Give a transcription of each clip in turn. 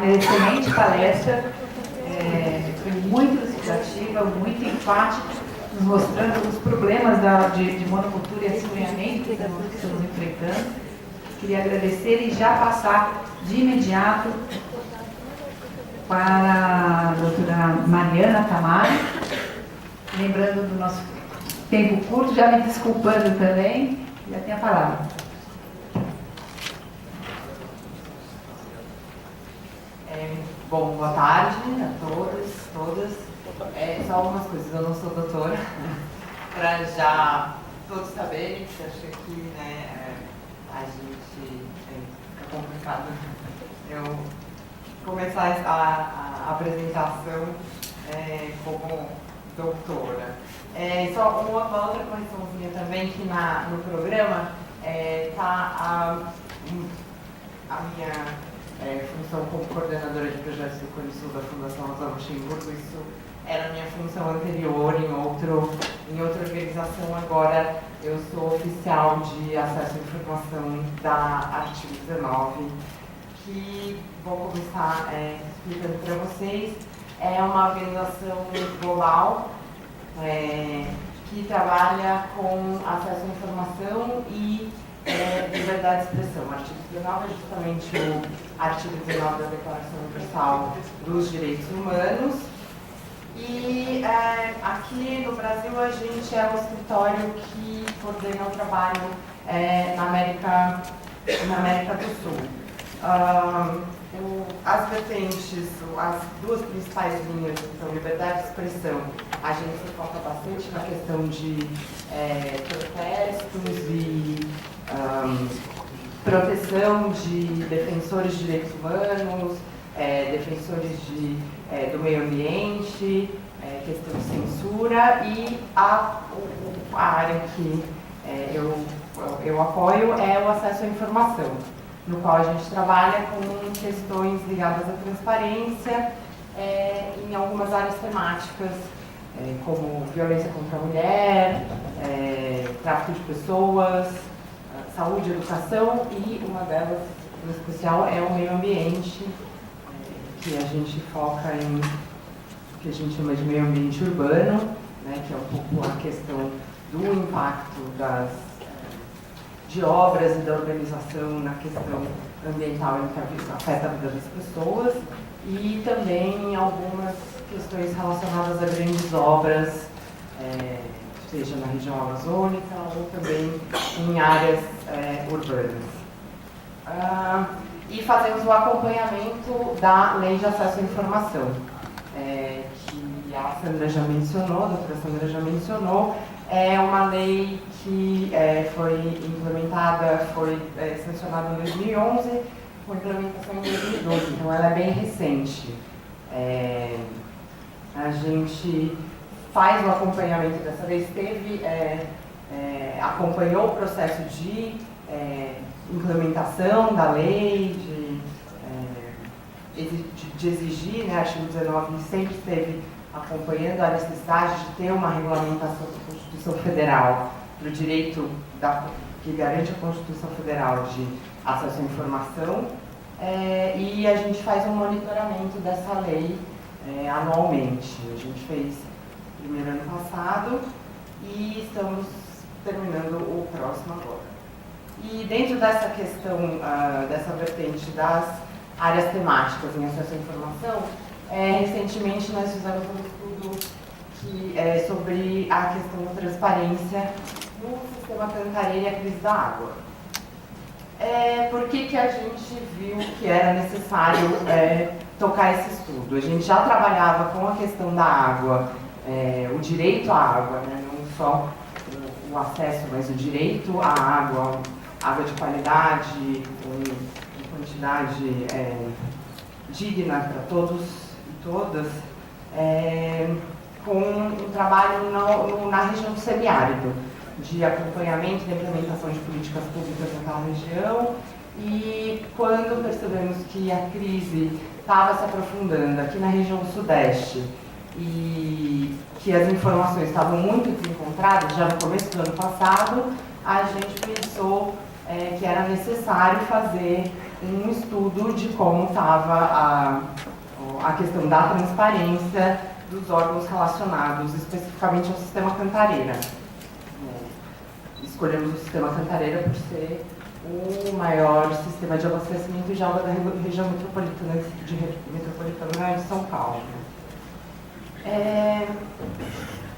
excelente palestra, foi muito ilustrativa, muito enfática, nos mostrando os problemas de monocultura e assoreamento que estamos enfrentando. Queria agradecer e já passar de imediato para a doutora Mariana Tamari, lembrando do nosso tempo curto, já me desculpando também, já tem a palavra. Bom, boa tarde a todos, todas. Só algumas coisas, eu não sou doutora, para já todos saberem, que acho que aqui, né, a gente fica complicado eu começar a apresentação como doutora. Só uma outra correçãozinha também, que no programa está a minha função como coordenadora de projetos do Cone Sul da Fundação Rosa Luxemburgo. Isso era a minha função anterior em outra organização. Agora eu sou oficial de acesso à informação da Artigo 19, que vou começar explicando para vocês. É uma organização global que trabalha com acesso à informação e liberdade de expressão. O artigo 19 é justamente o artigo 19 da Declaração Universal dos Direitos Humanos. E aqui no Brasil a gente é um escritório que coordena o trabalho na América do Sul. As vertentes, as duas principais linhas, então, liberdade de expressão, a gente se foca bastante na questão de protestos e proteção de defensores de direitos humanos, defensores do meio ambiente, questão de censura, e a área que eu apoio é o acesso à informação, no qual a gente trabalha com questões ligadas à transparência em algumas áreas temáticas, como violência contra a mulher, tráfico de pessoas, saúde e educação, e uma delas, em especial, é o meio ambiente, que a gente foca em o que a gente chama de meio ambiente urbano, né, que é um pouco a questão do impacto de obras e da organização na questão ambiental que afeta a vida das pessoas, e também algumas questões relacionadas a grandes obras, seja na região amazônica ou também em áreas urbanas. E fazemos o acompanhamento da Lei de Acesso à Informação, que a Sandra já mencionou, a doutora Sandra já mencionou. É uma lei que foi implementada, foi sancionada em 2011, com implementação em 2012, então ela é bem recente. A gente faz o acompanhamento dessa lei, acompanhou o processo de implementação da lei, de exigir, né, artigo 19 sempre esteve acompanhando a necessidade de ter uma regulamentação da Constituição Federal para o direito que garante a Constituição Federal de acesso à informação, e a gente faz um monitoramento dessa lei anualmente. A gente fez primeiro ano passado e estamos terminando o próximo agora. E dentro dessa questão, dessa vertente das áreas temáticas em acesso à informação, recentemente nós fizemos um estudo sobre a questão da transparência no sistema Cantareira e a crise da água. Por que a gente viu que era necessário tocar esse estudo? A gente já trabalhava com a questão da água, o direito à água, né? Não só o acesso, mas o direito à água, água de qualidade, em quantidade digna para todos e todas, com um trabalho na região do semiárido, de acompanhamento da implementação de políticas públicas naquela região. E quando percebemos que a crise estava se aprofundando aqui na região sudeste e que as informações estavam muito desencontradas, já no começo do ano passado, a gente pensou que era necessário fazer um estudo de como estava a questão da transparência dos órgãos relacionados especificamente ao sistema Cantareira. Escolhemos o sistema Cantareira por ser o maior sistema de abastecimento de água da região metropolitana de São Paulo.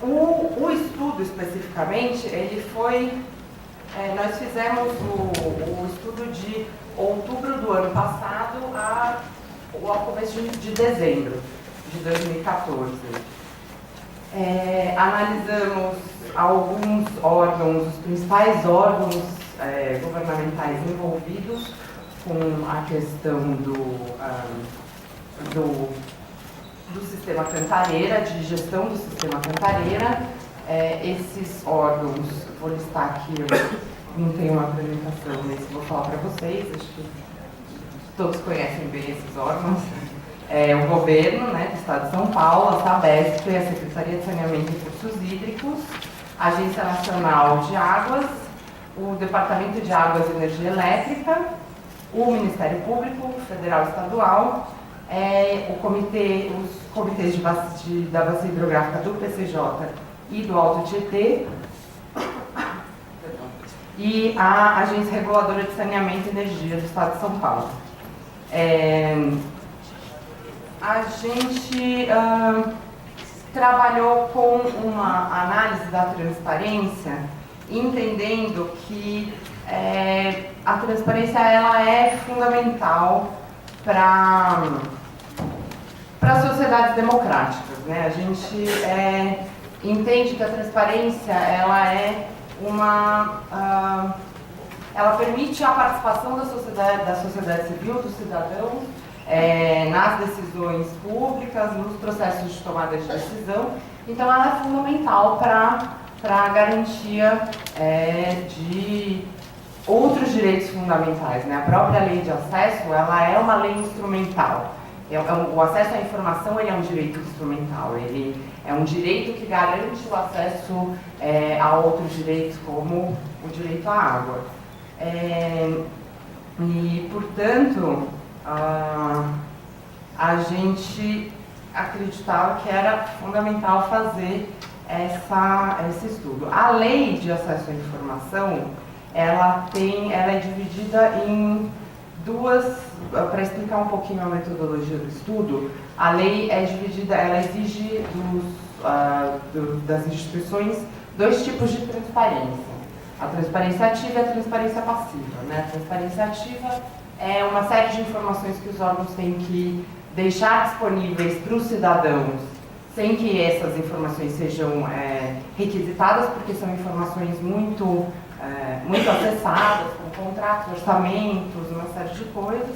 O estudo especificamente, ele foi, nós fizemos o estudo de outubro do ano passado ao começo de dezembro de 2014. Analisamos alguns órgãos, os principais órgãos governamentais envolvidos com a questão do sistema Cantareira, de gestão do sistema Cantareira. Esses órgãos, vou listar aqui, eu não tenho uma apresentação, mas vou falar para vocês, acho que todos conhecem bem esses órgãos. O governo, né, do Estado de São Paulo, a Sabesp, a Secretaria de Saneamento e Recursos Hídricos, a Agência Nacional de Águas, o Departamento de Águas e Energia Elétrica, o Ministério Público Federal e Estadual, os comitês da Bacia Hidrográfica do PCJ e do Alto Tietê, e a Agência Reguladora de Saneamento e Energia do Estado de São Paulo. A gente trabalhou com uma análise da transparência, entendendo que a transparência ela é fundamental para sociedades democráticas, né? A gente entende que a transparência ela ela permite a participação da sociedade civil, dos cidadãos, nas decisões públicas, nos processos de tomada de decisão. Então, ela é fundamental para a garantia de outros direitos fundamentais, né? A própria lei de acesso, ela é uma lei instrumental. O acesso à informação, ele é um direito instrumental. Ele é um direito que garante o acesso a outros direitos, como o direito à água. E, portanto, a gente acreditava que era fundamental fazer esse estudo. A lei de acesso à informação, ela é dividida em duas, para explicar um pouquinho a metodologia do estudo. A lei ela exige das instituições dois tipos de transparência: a transparência ativa e a transparência passiva, né? A transparência ativa é uma série de informações que os órgãos têm que deixar disponíveis para os cidadãos, sem que essas informações sejam requisitadas, porque são informações muito acessadas, como contratos, orçamentos, uma série de coisas.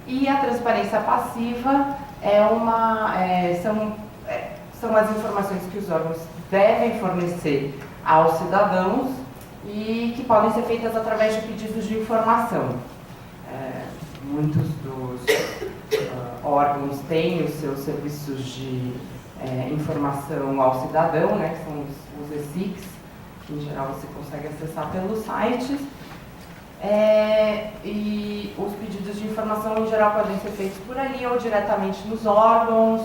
E a transparência passiva são as informações que os órgãos devem fornecer aos cidadãos e que podem ser feitas através de pedidos de informação. Muitos dos órgãos têm os seus serviços de informação ao cidadão, né, que são os ESICs, que em geral você consegue acessar pelos sites. E os pedidos de informação em geral podem ser feitos por ali ou diretamente nos órgãos,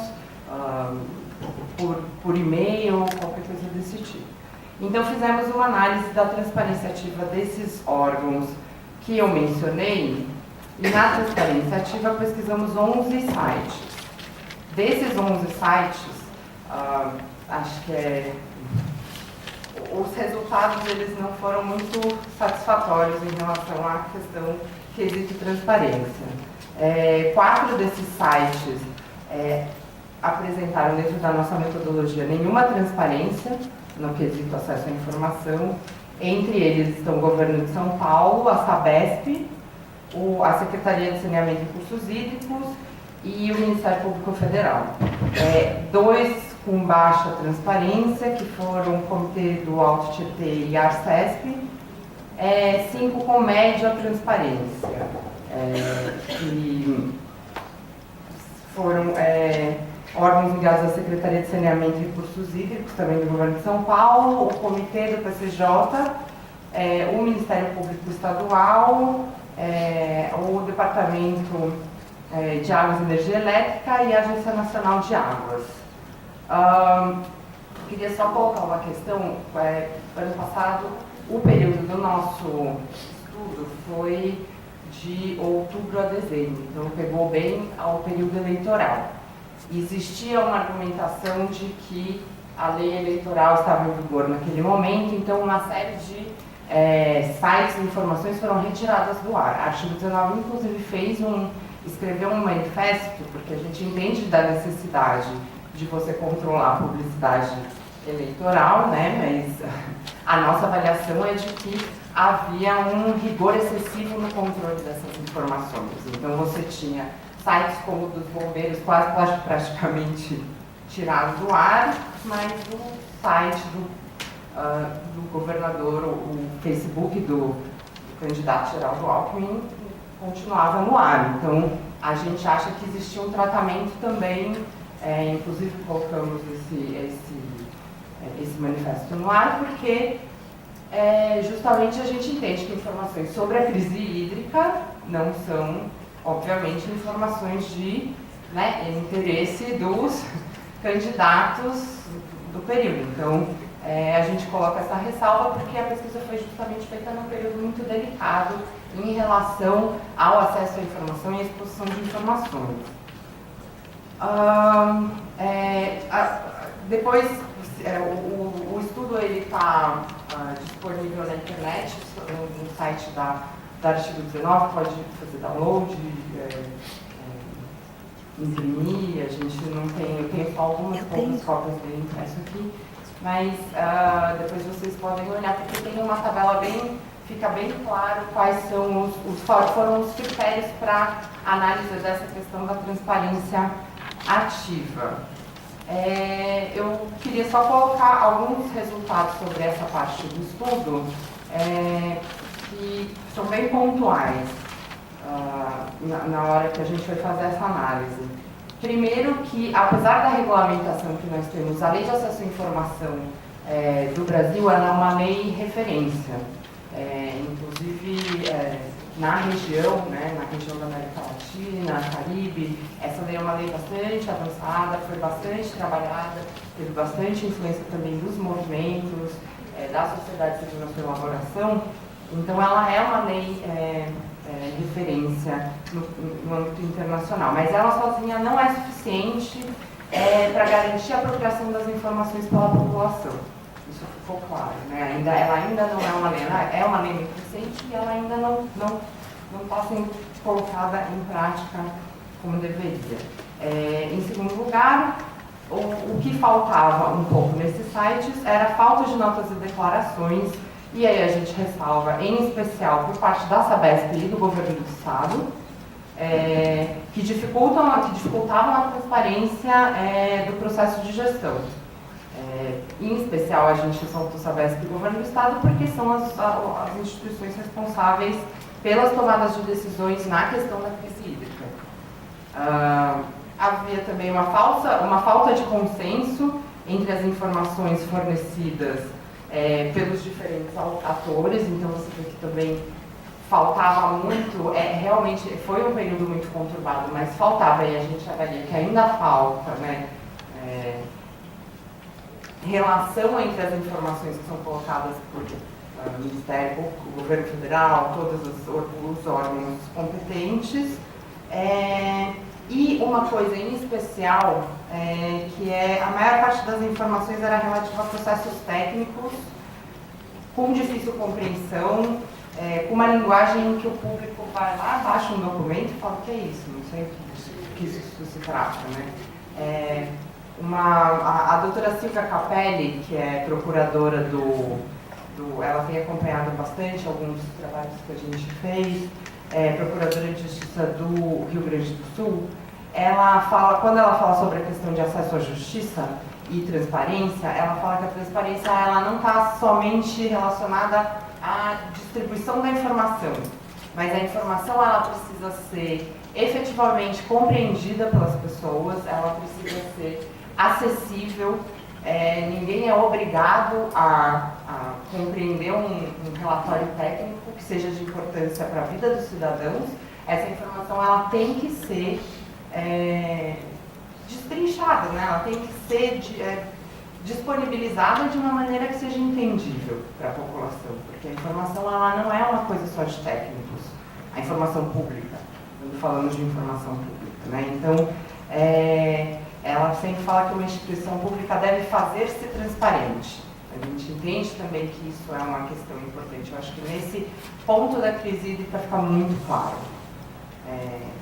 por e-mail, qualquer coisa desse tipo. Então fizemos uma análise da transparência ativa desses órgãos que eu mencionei, e na transparência ativa pesquisamos 11 sites. Desses 11 sites, acho que os resultados eles não foram muito satisfatórios em relação à questão quesito transparência. 4 desses sites apresentaram dentro da nossa metodologia nenhuma transparência no quesito acesso à informação. Entre eles estão o Governo de São Paulo, a Sabesp, a Secretaria de Saneamento e Recursos Hídricos e o Ministério Público Federal. 2 com baixa transparência, que foram o Comitê do Alto Tietê e a Arcesp. 5 com média transparência, que foram órgãos ligados à Secretaria de Saneamento e Recursos Hídricos, também do Governo de São Paulo, o Comitê do PCJ, o Ministério Público Estadual, o Departamento de Águas e Energia Elétrica e a Agência Nacional de Águas. Queria só colocar uma questão. Ano passado, o período do nosso estudo foi de outubro a dezembro, então pegou bem ao período eleitoral. Existia uma argumentação de que a lei eleitoral estava em vigor naquele momento, então uma série de sites e informações foram retiradas do ar. A Artigo 19, inclusive, escreveu um manifesto, porque a gente entende da necessidade de você controlar a publicidade eleitoral, né? Mas a nossa avaliação é de que havia um rigor excessivo no controle dessas informações. Então você tinha sites como o dos bombeiros quase praticamente tirados do ar, mas o site do governador, o Facebook do candidato Geraldo Alckmin continuava no ar. Então a gente acha que existia um tratamento também, inclusive colocamos esse manifesto no ar, porque justamente a gente entende que informações sobre a crise hídrica não são, obviamente, informações de interesse dos candidatos do período. Então, a gente coloca essa ressalva porque a pesquisa foi justamente feita num período muito delicado em relação ao acesso à informação e à exposição de informações. Depois, o estudo está disponível na internet, no site da Artigo 19, pode fazer download, imprimir. A gente não tem, eu tenho só algumas poucas cópias dele impresso aqui, mas depois vocês podem olhar, porque tem uma tabela fica bem claro quais foram os critérios para análise dessa questão da transparência ativa. Eu queria só colocar alguns resultados sobre essa parte do estudo, que são bem pontuais na hora que a gente vai fazer essa análise. Primeiro que, apesar da regulamentação que nós temos, a Lei de Acesso à Informação do Brasil, ela é uma lei referência. Inclusive, na região da América Latina, Caribe, essa lei é uma lei bastante avançada, foi bastante trabalhada, teve bastante influência também dos movimentos, da sociedade civil na sua elaboração. Então, ela é uma lei referência no âmbito internacional, mas ela sozinha não é suficiente para garantir a apropriação das informações pela população. Isso ficou claro, né? Ela ainda não é uma lei, ela é uma lei muito recente e ela ainda não está sendo colocada em prática como deveria. Em segundo lugar, o que faltava um pouco nesses sites era a falta de notas e declarações, e aí a gente ressalva, em especial por parte da Sabesp e do governo do Estado, que dificultavam a transparência do processo de gestão. Em especial, a gente ressaltou Sabesp e o governo do Estado porque são as instituições responsáveis pelas tomadas de decisões na questão da crise hídrica. Havia também uma falta de consenso entre as informações fornecidas pelos diferentes atores, então você vê que também faltava muito, realmente foi um período muito conturbado, mas faltava, e a gente avalia que ainda falta, relação entre as informações que são colocadas por Ministério Público, Governo Federal, todos os órgãos competentes. E uma coisa em especial, que a maior parte das informações era relativa a processos técnicos, com difícil compreensão, com uma linguagem que o público vai lá, baixa um documento e fala, o que é isso? Não sei o que isso se trata, né? A doutora Silvia Capelli, que é procuradora ela tem acompanhado bastante alguns trabalhos que a gente fez, procuradora de Justiça do Rio Grande do Sul, quando ela fala sobre a questão de acesso à justiça e transparência, ela fala que a transparência ela não está somente relacionada à distribuição da informação, mas a informação ela precisa ser efetivamente compreendida pelas pessoas, ela precisa ser acessível ninguém é obrigado a compreender um relatório técnico que seja de importância para a vida dos cidadãos. Essa informação ela tem que ser destrinchada, né? Ela tem que ser disponibilizada de uma maneira que seja entendível para a população, porque a informação ela não é uma coisa só de técnicos, a informação pública, quando falamos de informação pública, né? Então, ela sempre fala que uma instituição pública deve fazer-se transparente. A gente entende também que isso é uma questão importante. Eu acho que nesse ponto da crise hídrica fica muito claro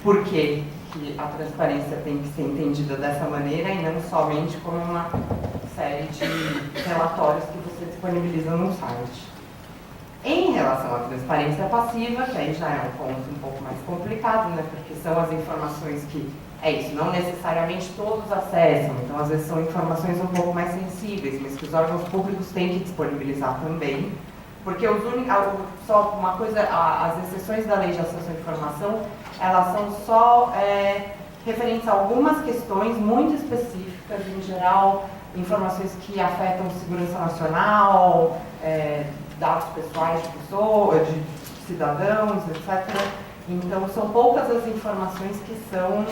por que a transparência tem que ser entendida dessa maneira e não somente como uma série de relatórios que você disponibiliza no site. Em relação à transparência passiva, que aí já é um ponto um pouco mais complicado, né? Porque são as informações que, não necessariamente todos acessam, então às vezes são informações um pouco mais sensíveis, mas que os órgãos públicos têm que disponibilizar também, porque só uma coisa, as exceções da Lei de Acesso à Informação, elas são só referentes a algumas questões muito específicas, em geral, informações que afetam segurança nacional, dados pessoais de pessoas, de cidadãos, etc. Então, são poucas as informações que são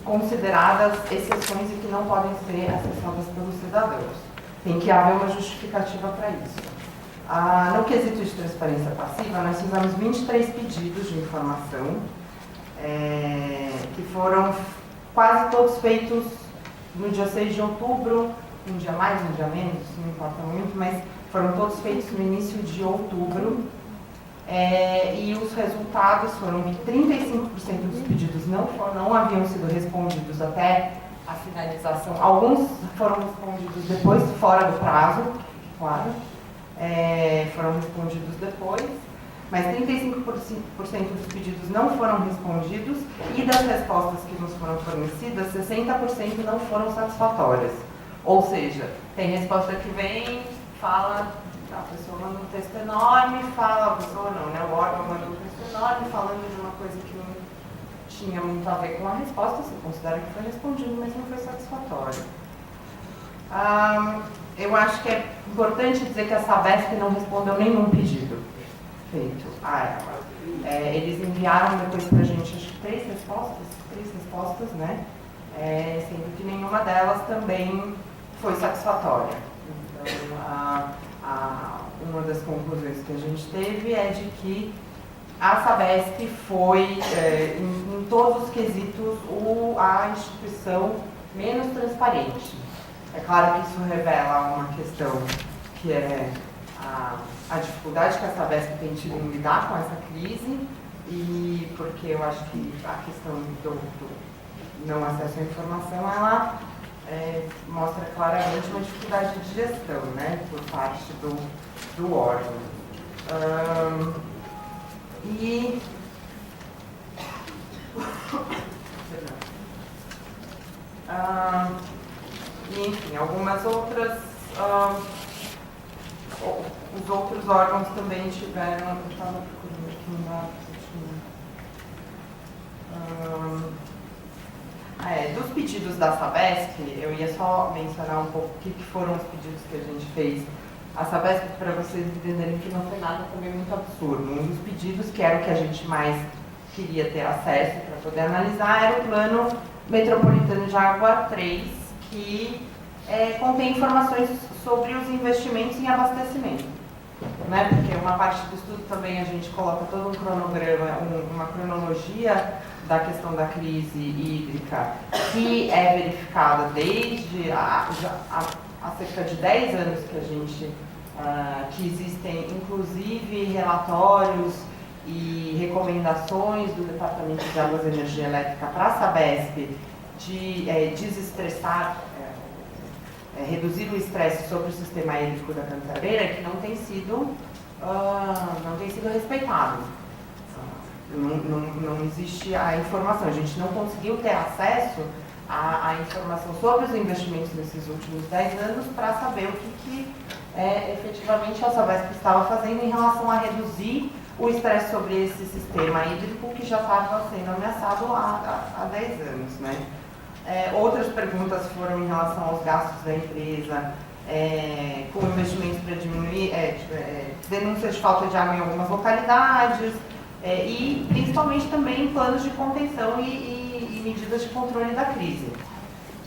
consideradas exceções e que não podem ser acessadas pelos cidadãos. Tem que haver uma justificativa para isso. No quesito de transparência passiva, nós fizemos 23 pedidos de informação, que foram quase todos feitos no dia 6 de outubro, um dia mais, um dia menos, não importa muito, mas foram todos feitos no início de outubro. E os resultados foram que 35% dos pedidos não haviam sido respondidos até a finalização. Alguns foram respondidos depois, fora do prazo, claro, foram respondidos depois, mas 35% dos pedidos não foram respondidos e das respostas que nos foram fornecidas, 60% não foram satisfatórias. Ou seja, tem resposta que vem, fala... A pessoa manda um texto enorme, a pessoa não, né? O órgão manda um texto enorme falando de uma coisa que não tinha muito a ver com a resposta, você considera que foi respondido, mas não foi satisfatório. Eu acho que é importante dizer que a Sabesp não respondeu nenhum pedido feito a ela. Eles enviaram depois pra gente, acho que 3 respostas, né? Sendo que nenhuma delas também foi satisfatória. Então, uma das conclusões que a gente teve é de que a Sabesp foi, em todos os quesitos, a instituição menos transparente. É claro que isso revela uma questão que é a dificuldade que a Sabesp tem tido em lidar com essa crise, e porque eu acho que a questão do não acesso à informação, ela mostra claramente uma dificuldade de gestão, né, por parte do órgão. E enfim, algumas outras, os outros órgãos também tiveram, eu estava procurando aqui no lado que dos pedidos da Sabesp, eu ia só mencionar um pouco o que foram os pedidos que a gente fez. A Sabesp, para vocês entenderem que não foi nada também muito absurdo. Um dos pedidos, que era o que a gente mais queria ter acesso para poder analisar, era o Plano Metropolitano de Água 3, que contém informações sobre os investimentos em abastecimento. Né? Porque uma parte do estudo também a gente coloca todo um cronograma, uma cronologia da questão da crise hídrica, que é verificada desde há cerca de 10 anos que a gente, que existem inclusive relatórios e recomendações do Departamento de Águas e Energia Elétrica para a Sabesp de desestressar, reduzir o estresse sobre o sistema hídrico da Cantareira, que não tem sido respeitado. Não existe a informação, a gente não conseguiu ter acesso à informação sobre os investimentos nesses últimos 10 anos para saber o que efetivamente a Sabesp estava fazendo em relação a reduzir o estresse sobre esse sistema hídrico que já estava sendo ameaçado há 10 anos. Né? Outras perguntas foram em relação aos gastos da empresa, com investimentos para diminuir, denúncias de falta de água em algumas localidades, e principalmente também planos de contenção e medidas de controle da crise.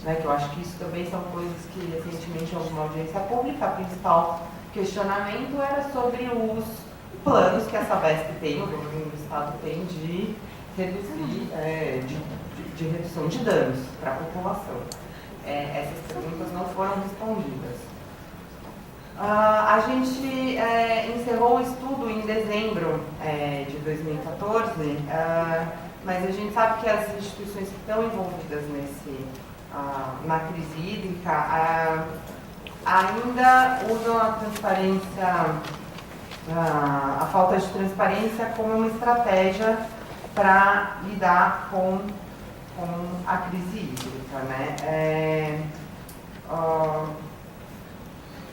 Né, que eu acho que isso também são coisas que recentemente houve uma audiência pública. O principal questionamento era sobre os planos que a Sabesp tem, o governo do estado tem de reduzir, de redução de danos para a população. Essas perguntas não foram respondidas. A gente encerrou o estudo em dezembro de 2014, mas a gente sabe que as instituições que estão envolvidas na crise hídrica ainda usam a transparência, a falta de transparência como uma estratégia para lidar com a crise hídrica, né?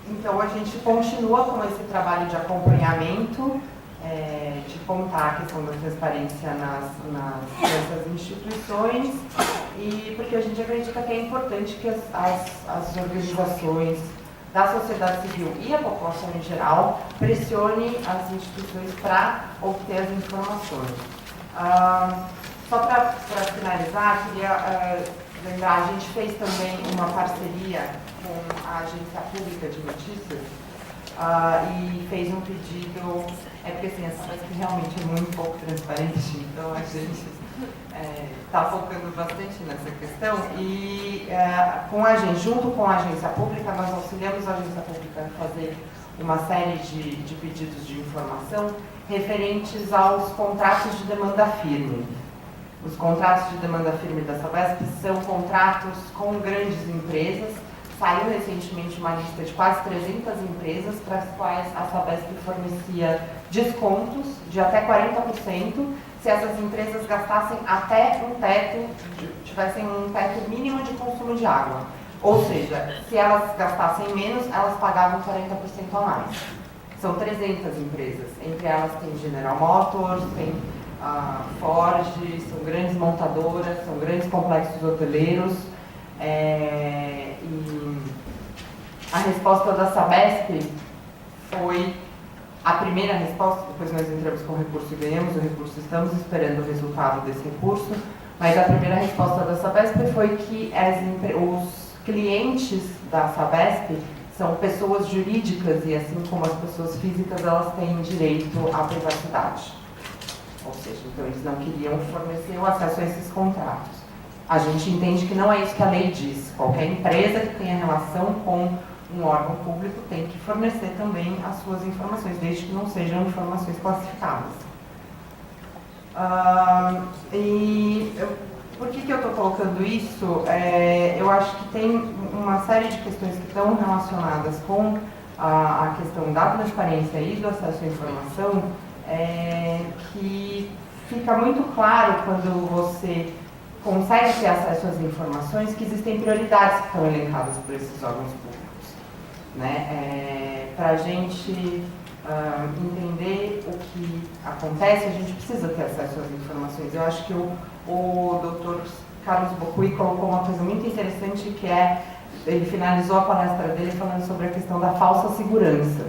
Então a gente continua com esse trabalho de acompanhamento, de contar a questão da transparência nessas instituições, e porque a gente acredita que é importante que as organizações da sociedade civil e a população em geral pressionem as instituições para obter as informações. Só para finalizar, queria lembrar, a gente fez também uma parceria com a Agência Pública de Notícias e fez um pedido, porque assim, essa coisa que realmente é muito pouco transparente, então a gente está focando bastante nessa questão e junto com a Agência Pública, nós auxiliamos a Agência Pública a fazer uma série de pedidos de informação referentes aos contratos de demanda firme. Os contratos de demanda firme da Sabesp são contratos com grandes empresas. Saiu recentemente uma lista de quase 300 empresas para as quais a Sabesp fornecia descontos de até 40% se essas empresas gastassem até tivessem um teto mínimo de consumo de água. Ou seja, se elas gastassem menos, elas pagavam 40% a mais. São 300 empresas, entre elas tem General Motors, tem Ford, são grandes montadoras, são grandes complexos hoteleiros. E a resposta da Sabesp foi a primeira resposta. Depois nós entramos com o recurso e ganhamos o recurso, estamos esperando o resultado desse recurso, mas a primeira resposta da Sabesp foi que os clientes da Sabesp são pessoas jurídicas e, assim como as pessoas físicas, elas têm direito à privacidade. Ou seja, então eles não queriam fornecer o acesso a esses contratos. A gente entende que não é isso que a lei diz. Qualquer empresa que tenha relação com um órgão público tem que fornecer também as suas informações, desde que não sejam informações classificadas. Por que eu estou colocando isso? Eu acho que tem uma série de questões que estão relacionadas com a questão da transparência e do acesso à informação, que fica muito claro quando você consegue ter acesso às informações que existem prioridades que estão elencadas por esses órgãos públicos. Né? Para a gente entender o que acontece, a gente precisa ter acesso às informações. Eu acho que o Dr. Carlos Bocui colocou uma coisa muito interessante, que ele finalizou a palestra dele falando sobre a questão da falsa segurança.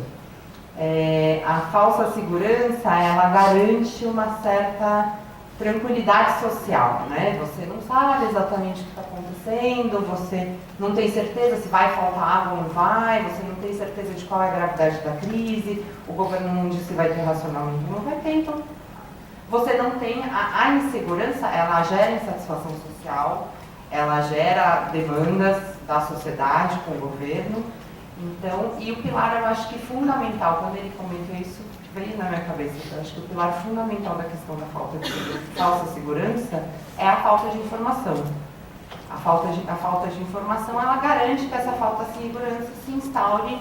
A falsa segurança, ela garante uma certa tranquilidade social, né? Você não sabe exatamente o que está acontecendo, você não tem certeza se vai faltar água ou não vai, você não tem certeza de qual é a gravidade da crise, o governo não diz se vai ter racionamento ou não vai ter, então você não tem a insegurança, ela gera insatisfação social, ela gera demandas da sociedade com o governo. Então, e o pilar, eu acho que fundamental, quando ele comentou isso, veio na minha cabeça, eu acho que o pilar fundamental da questão da falsa segurança é a falta de informação. A falta de informação, ela garante que essa falta de segurança se instaure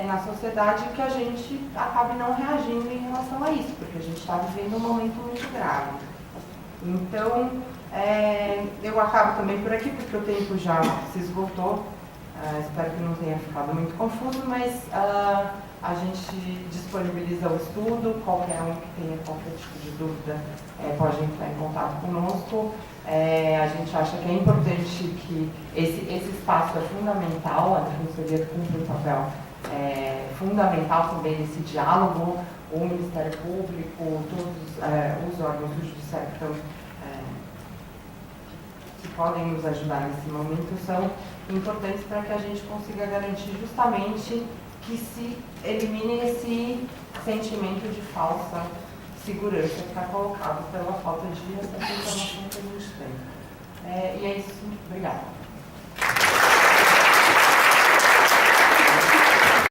na sociedade, e que a gente acabe não reagindo em relação a isso, porque a gente está vivendo um momento muito grave. Então, eu acabo também por aqui, porque o tempo já se esgotou. Espero que não tenha ficado muito confuso, mas a gente disponibiliza o estudo, qualquer um que tenha qualquer tipo de dúvida pode entrar em contato conosco. A gente acha que é importante que esse espaço é fundamental, a Defensoria cumpre um papel fundamental também nesse diálogo. O Ministério Público, todos os órgãos do Judiciário que podem nos ajudar nesse momento são importantes para que a gente consiga garantir justamente que se elimine esse sentimento de falsa segurança que está colocado pela falta de acesso à informação que a gente tem. E é isso. Obrigada.